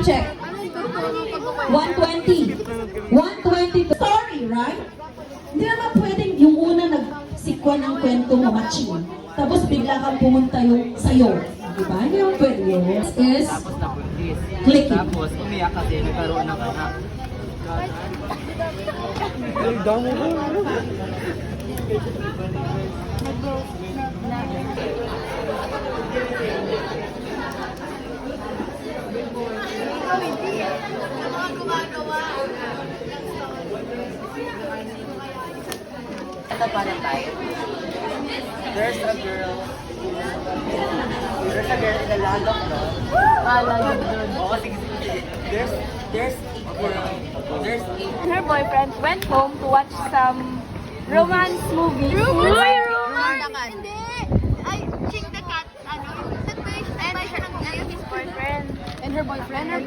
Check. 120. 120. Story, right? Hindi naman pwedeng yung una nagsikwa ng kwento mamaching. Tapos bigla kang pumunta yung sayo. Diba? Hindi yung pwede yun. Is Tapos nabuntis. clicking. Tapos umiyak kasi nagkaroon ng anak. Ito pa na tayo. There's a girl in the land of love. Oo, sige, sige. There's a girl. There's a And her boyfriend went home to watch some romance movie. Hindi! Ay, Ching the Cat, ano? And his boyfriend. And her boyfriend.